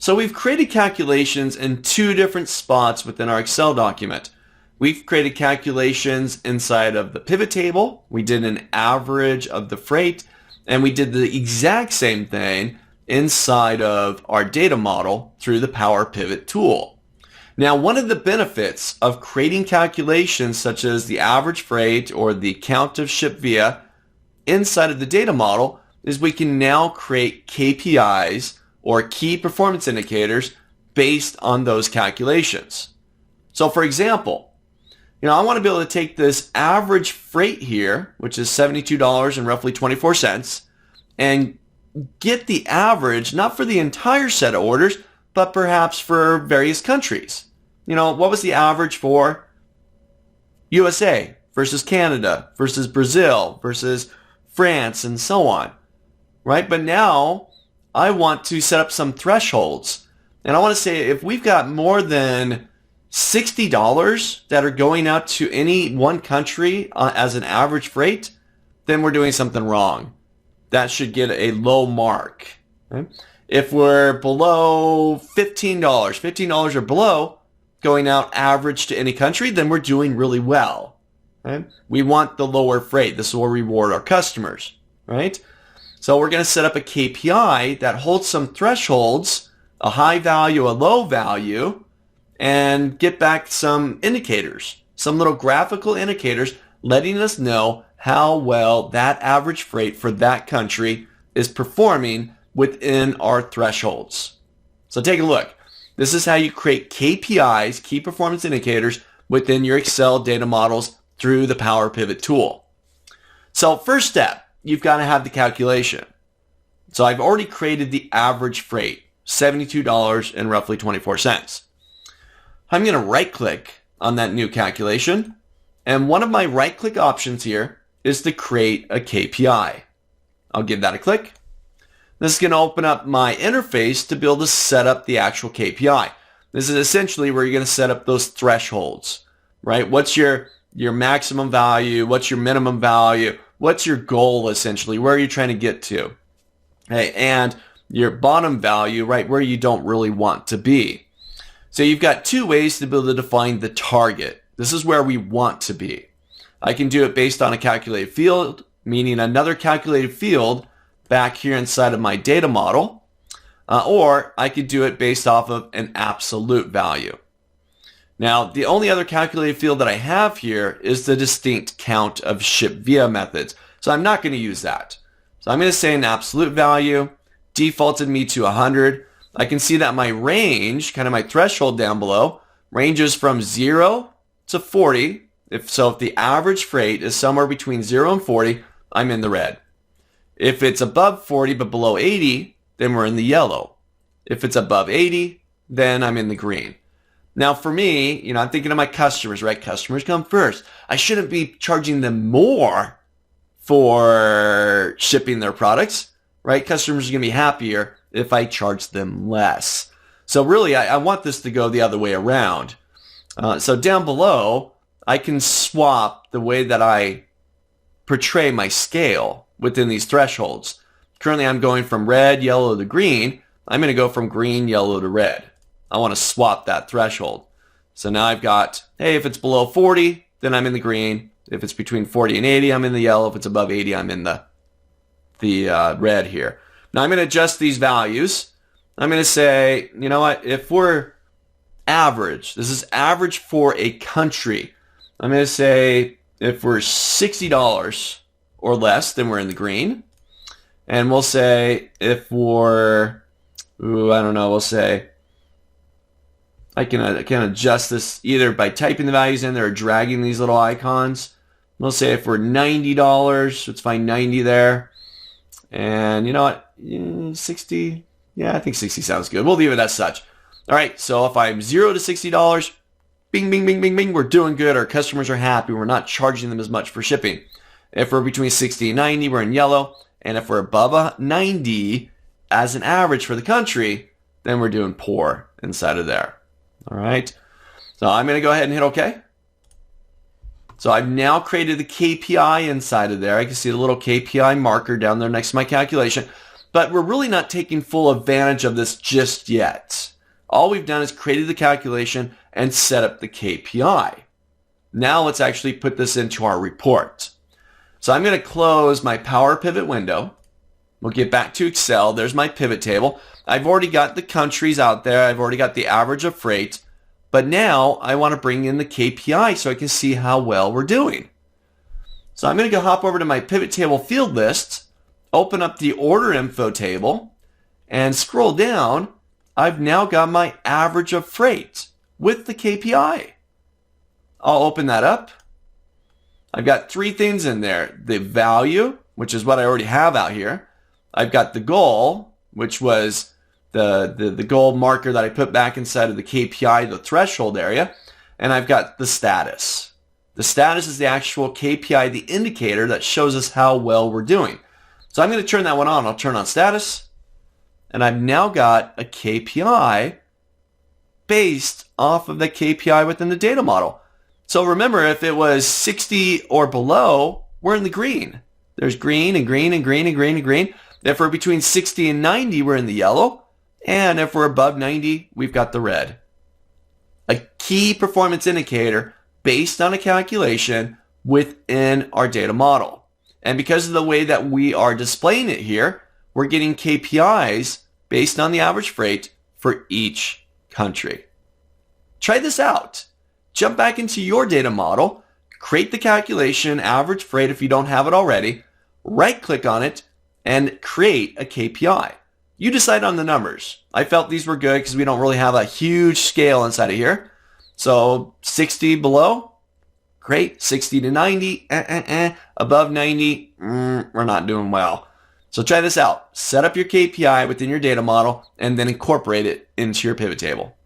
So we've created calculations in two different spots within our Excel document. We've created calculations inside of the pivot table. We did an average of the freight, and we did the exact same thing inside of our data model through the Powerpivot tool. Now, one of the benefits of creating calculations such as the average freight or the count of ship via inside of the data model is we can now create KPIs or key performance indicators based on those calculations. So for example, I want to be able to take this average freight here, which is $72 and roughly 24 cents, and get the average, not for the entire set of orders, but perhaps for various countries. What was the average for USA versus Canada versus Brazil versus France and so on, right? But now I want to set up some thresholds. And I want to say if we've got more than $60 that are going out to any one country as an average freight, then we're doing something wrong. That should get a low mark. Okay? If we're below $15 or below going out average to any country, then we're doing really well. Okay? We want the lower freight. This will reward our customers, right? So we're going to set up a KPI that holds some thresholds, a high value, a low value, and get back some indicators, some little graphical indicators letting us know how well that average freight for that country is performing within our thresholds. So take a look. This is how you create KPIs, key performance indicators, within your Excel data models through the Powerpivot tool. So first step, you've got to have the calculation. So I've already created the average freight, $72 and roughly 24 cents. I'm going to right click on that new calculation. And one of my right click options here is to create a KPI. I'll give that a click. This is going to open up my interface to be able to set up the actual KPI. This is essentially where you're going to set up those thresholds, right? What's your maximum value? What's your minimum value? What's your goal essentially? Where are you trying to get to? Okay, and your bottom value, right, where you don't really want to be. So you've got two ways to be able to define the target. This is where we want to be. I can do it based on a calculated field, meaning another calculated field back here inside of my data model, or I could do it based off of an absolute value. Now, the only other calculated field that I have here is the distinct count of ship via methods. So I'm not going to use that. So I'm going to say an absolute value, defaulted me to 100. I can see that my range, kind of my threshold down below, ranges from 0 to 40. If the average freight is somewhere between 0 and 40, I'm in the red. If it's above 40 but below 80, then we're in the yellow. If it's above 80, then I'm in the green. Now for me, I'm thinking of my customers, right? Customers come first. I shouldn't be charging them more for shipping their products, right? Customers are going to be happier if I charge them less. So really, I want this to go the other way around. So down below, I can swap the way that I portray my scale within these thresholds. Currently, I'm going from red, yellow to green. I'm going to go from green, yellow to red. I want to swap that threshold. So now I've got, hey, if it's below 40, then I'm in the green. If it's between 40 and 80, I'm in the yellow. If it's above 80, I'm in the red here. Now I'm going to adjust these values. I'm going to say, you know what, if we're average, this is average for a country. I'm going to say if we're $60 or less, then we're in the green. And we'll say if we're, we'll say, I can adjust this either by typing the values in there or dragging these little icons. We'll say if we're $90, let's find 90 there. And you know what, 60, yeah, I think 60 sounds good. We'll leave it as such. All right, so if I'm $0 to $60, bing, bing, bing, bing, bing, we're doing good. Our customers are happy. We're not charging them as much for shipping. If we're between 60 and 90, we're in yellow. And if we're above 90 as an average for the country, then we're doing poor inside of there. All right. So I'm going to go ahead and hit OK. So I've now created the KPI inside of there. I can see the little KPI marker down there next to my calculation. but we're really not taking full advantage of this just yet. All we've done is created the calculation and set up the KPI. Now let's actually put this into our report. So I'm going to close my Powerpivot window. We'll get back to Excel. There's my pivot table. I've already got the countries out there. I've already got the average of freight. But now I want to bring in the KPI so I can see how well we're doing. So I'm going to go hop over to my pivot table field list, open up the order info table, and scroll down. I've now got my average of freight with the KPI. I'll open that up. I've got three things in there. The value, which is what I already have out here. I've got the goal, which was the goal marker that I put back inside of the KPI, the threshold area. And I've got the status. The status is the actual KPI, the indicator that shows us how well we're doing. So I'm going to turn that one on. I'll turn on status. And I've now got a KPI based off of the KPI within the data model. So remember, if it was 60 or below, we're in the green. There's green and green and green and green and green. If we're between 60 and 90, we're in the yellow. And if we're above 90, we've got the red. A key performance indicator based on a calculation within our data model. And because of the way that we are displaying it here, we're getting KPIs based on the average freight for each country. Try this out. Jump back into your data model, create the calculation, average freight if you don't have it already, right-click on it, and create a KPI. You decide on the numbers. I felt these were good because we don't really have a huge scale inside of here. So 60 below, great. 60 to 90, above 90, we're not doing well. So try this out. Set up your KPI within your data model and then incorporate it into your pivot table.